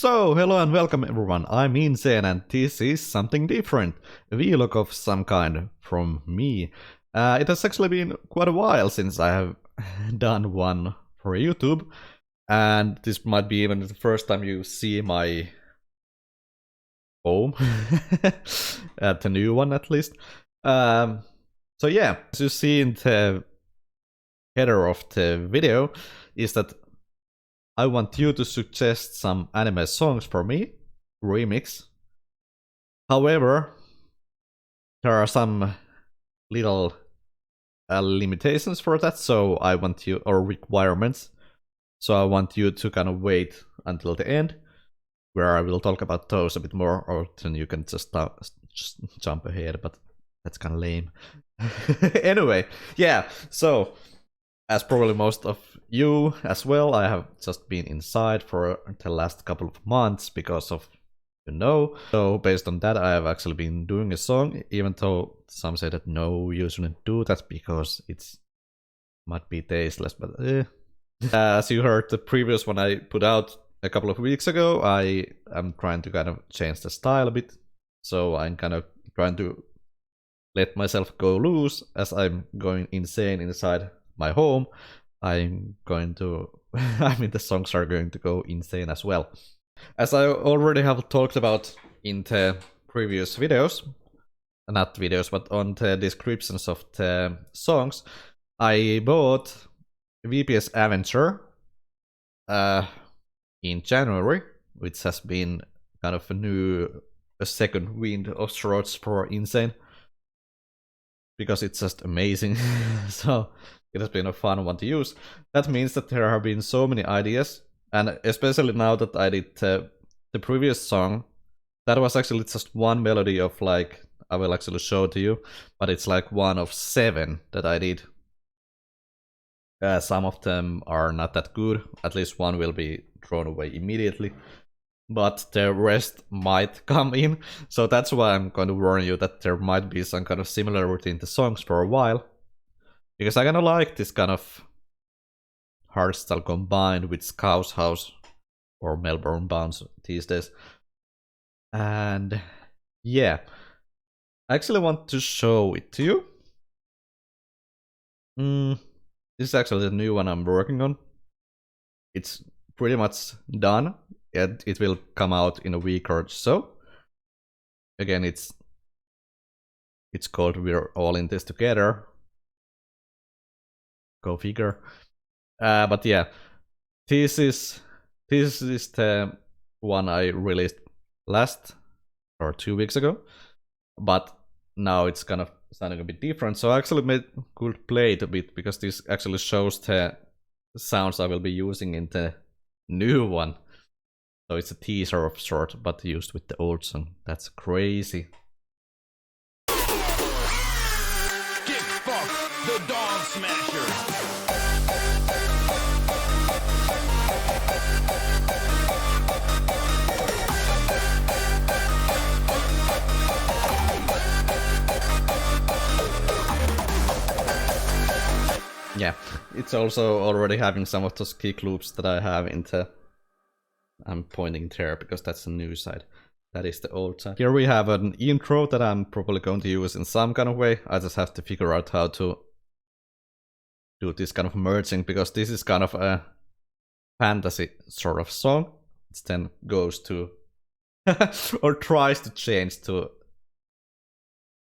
So, hello and welcome everyone, I'm 1nsane and this is something different, a vlog of some kind from me. It has actually been quite a while since I have done one for YouTube, and this might be even the first time you see my home, the new one at least. So yeah, as you see in the header of the video, is that I want you to suggest some anime songs for me, remix. However, there are some little limitations for that, so I want you, or requirements, so I want you to kind of wait until the end, where I will talk about those a bit more, or then you can just jump ahead, but that's kind of lame. Anyway, yeah, so as probably most of you as well, I have just been inside for the last couple of months because of, so based on that I have actually been doing a song, even though some say that no, you shouldn't do that because it's might be tasteless, but as you heard the previous one I put out a couple of weeks ago, I am trying to kind of change the style a bit, so I'm kind of trying to let myself go loose as I'm going insane inside my home. I'm going to I mean the songs are going to go insane as well. As I already have talked about in the previous videos, not videos but on the descriptions of the songs, I bought VPS Avenger in January, which has been kind of a second wind of sorts for 1nsane, because it's just amazing. So it has been a fun one to use. That means that there have been so many ideas, and especially now that I did the previous song, that was actually just one melody of, like, I will actually show to you, but it's like one of 7 that I did. Some of them are not that good, at least one will be thrown away immediately, but the rest might come in, so that's why I'm going to warn you that there might be some kind of similarity in the songs for a while, because I kind of like this kind of hardstyle combined with Scouse House or Melbourne Bounce these days. And yeah, I actually want to show it to you. This is actually the new one I'm working on. It's pretty much done. It will come out in a week or so. Again, it's called We're All in This Together. Go figure. But yeah, this is the one I released last or 2 weeks ago, but now it's kind of sounding a bit different. So I actually could play it a bit, because this actually shows the sounds I will be using in the new one. So it's a teaser of sort, but used with the old song. That's crazy. The Dog Smashers. Yeah, it's also already having some of those kick loops that I have in the... I'm pointing there because that's the new side. That is the old side. Here we have an intro that I'm probably going to use in some kind of way. I just have to figure out how to do this kind of merging, because this is kind of a fantasy sort of song. It then goes to or tries to change to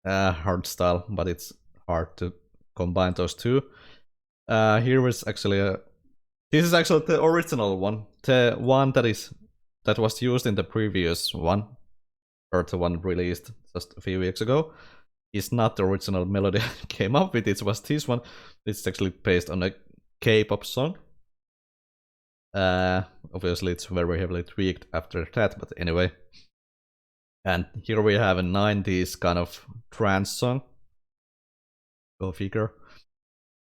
hardstyle, but it's hard to combine those two. Here is actually this is actually the original one, the one that was used in the previous one, or the one released just a few weeks ago. Is not the original melody I came up with. It was this one. It's actually based on a K-pop song. Obviously it's very heavily tweaked after that, but anyway. And here we have a 90s kind of trance song. Go figure.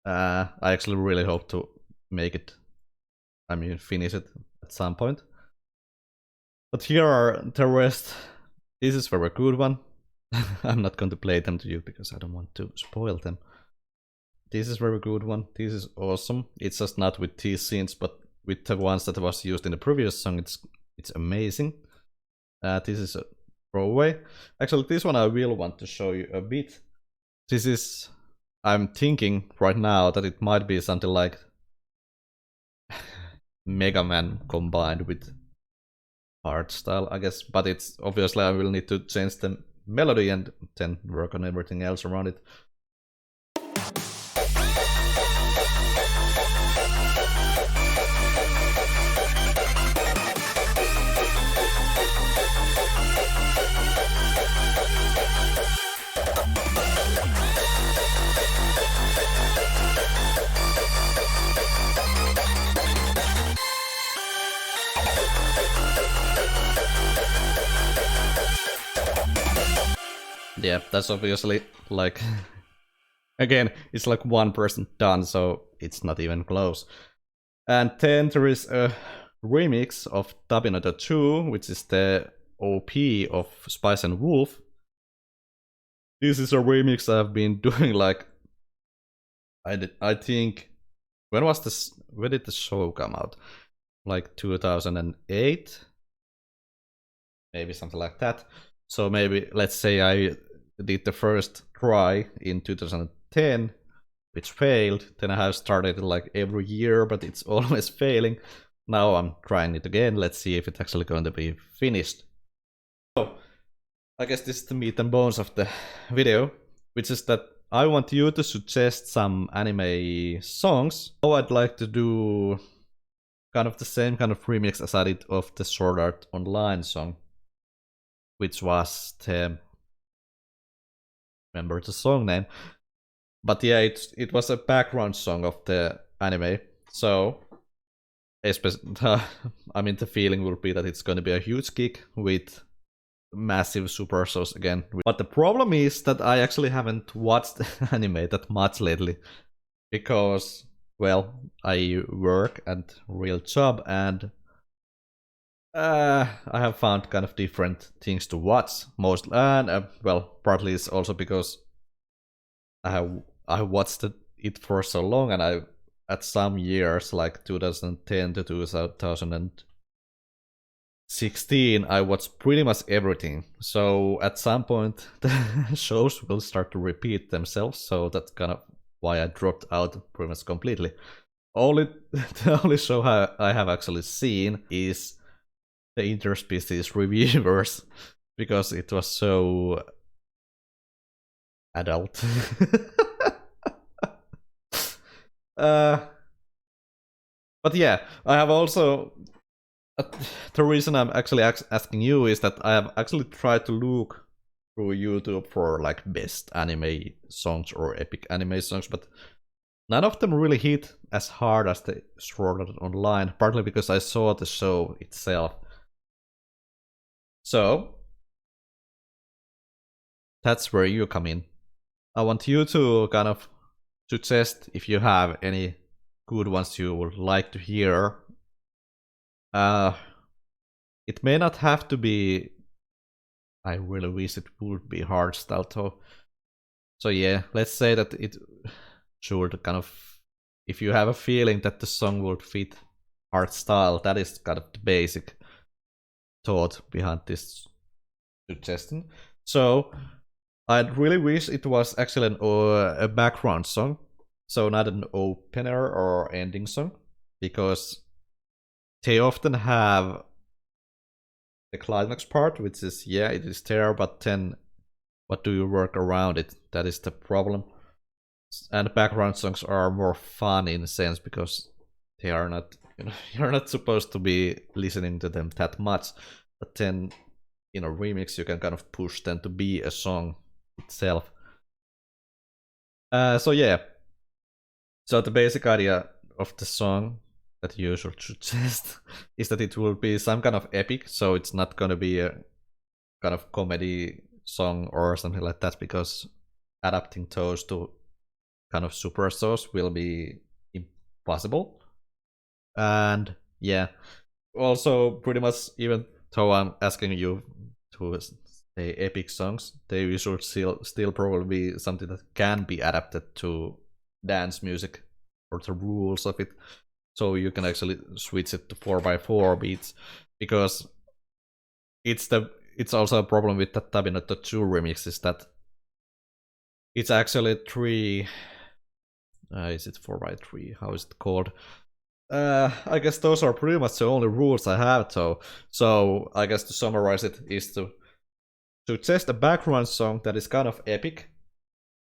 I actually really hope to make it, finish it at some point. But here are the rest. This is a very good one. I'm not going to play them to you because I don't want to spoil them. This is a very good one. This is awesome. It's just not with these scenes, but with the ones that was used in the previous song. It's It's amazing. This is a throwaway. Actually, this one I will want to show you a bit. This is, I'm thinking right now that it might be something like Mega Man combined with art style, I guess. But it's obviously I will need to change the melody and then work on everything else around it. Yeah, that's obviously like, again, it's like 1% done, so it's not even close. And then there is a remix of Tabinota 2, which is the OP of Spice and Wolf. This is a remix I've been doing like, I think, when did the show come out? Like 2008? Maybe something like that. So maybe, let's say I did the first try in 2010, which failed. Then I have started like every year, but it's always failing. Now I'm trying it again. Let's see if it's actually going to be finished. So, I guess this is the meat and bones of the video, which is that I want you to suggest some anime songs. So I'd like to do kind of the same kind of remix as I did of the Sword Art Online song, which was the, remember the song name, but yeah, it was a background song of the anime. So I mean, the feeling will be that it's going to be a huge kick with massive super shows again. But the problem is that I actually haven't watched anime that much lately, because, well, I work and real job, and I have found kind of different things to watch most, and well, partly it's also because I watched it for so long, and I at some years like 2010 to 2016 I watched pretty much everything. So at some point the shows will start to repeat themselves. So that's kind of why I dropped out pretty much completely. The only show I have actually seen is the Interspecies Reviewers, because it was so adult. But yeah, I have also, the reason I'm actually asking you is that I have actually tried to look through YouTube for like best anime songs or epic anime songs, but none of them really hit as hard as the Sword Art Online, partly because I saw the show itself. So that's where you come in. I want you to kind of suggest if you have any good ones you would like to hear. It may not have to be, I really wish it would be hardstyle though. So yeah, let's say that it should kind of, if you have a feeling that the song would fit hardstyle, that is kind of the basic thought behind this suggestion. So I'd really wish it was actually a background song, so not an opener or ending song, because they often have the climax part, which is, yeah, it is there, but then what do you work around it? That is the problem. And background songs are more fun in a sense, because they are not, you're not supposed to be listening to them that much, but then in a remix you can kind of push them to be a song itself. So yeah, so the basic idea of the song that you should suggest is that it will be some kind of epic, so it's not gonna be a kind of comedy song or something like that, because adapting those to kind of super shows will be impossible. And yeah, also pretty much, even though I'm asking you to say epic songs, they should still probably be something that can be adapted to dance music or the rules of it, so you can actually switch it to 4x4 beats. because it's also a problem with that Tabinato 2 remix is that it's actually 3. Is it 4x3? How is it called? I guess those are pretty much the only rules I have, so I guess to summarize it is to suggest a background song that is kind of epic,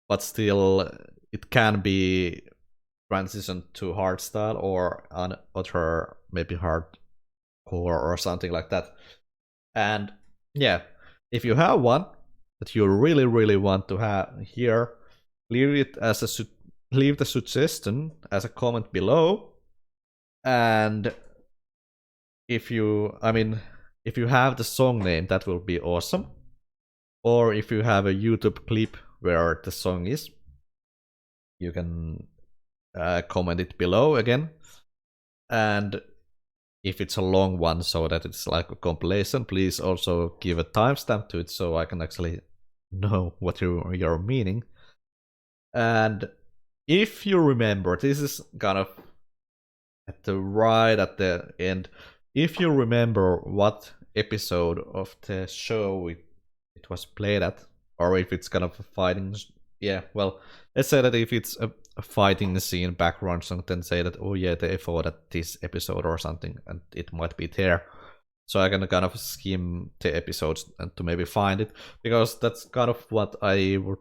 but still it can be transitioned to hardstyle or other maybe hardcore or something like that. And yeah, if you have one that you really want to hear, leave the suggestion as a comment below. And if you have the song name, that will be awesome. Or if you have a YouTube clip where the song is, you can comment it below again. And if it's a long one, so that it's like a compilation, please also give a timestamp to it so I can actually know what you're meaning. And if you remember, this is kind of at the end. If you remember what episode of the show it was played at, or if it's kind of a fighting, well, let's say that if it's a fighting scene background song, then say that, oh yeah, they fought at this episode or something, and it might be there. So I can kind of skim the episodes and to maybe find it, because that's kind of what I would.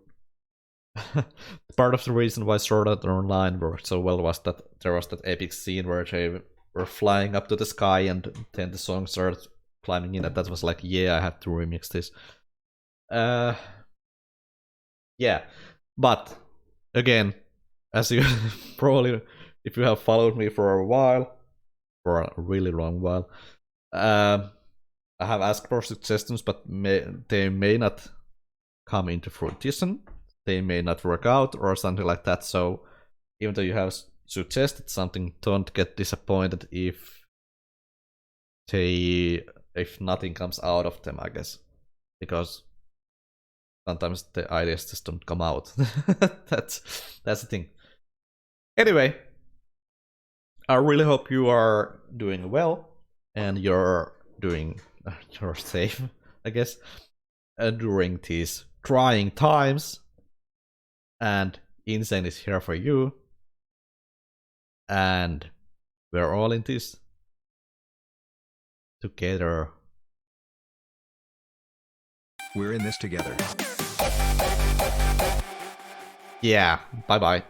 Part of the reason why Sword Art Online worked so well was that there was that epic scene where they were flying up to the sky and then the song started climbing in, and that was like, yeah, I have to remix this. Yeah, but again, as you probably, if you have followed me for a while, for a really long while, I have asked for suggestions, but they may not come into fruition. They may not work out or something like that. So even though you have suggested something, don't get disappointed if nothing comes out of them, I guess, because sometimes the ideas just don't come out. That's the thing. Anyway, I really hope you are doing well and you're safe, I guess, during these trying times. And 1nsane is here for you. And we're all in this together. We're in this together. Yeah, bye-bye.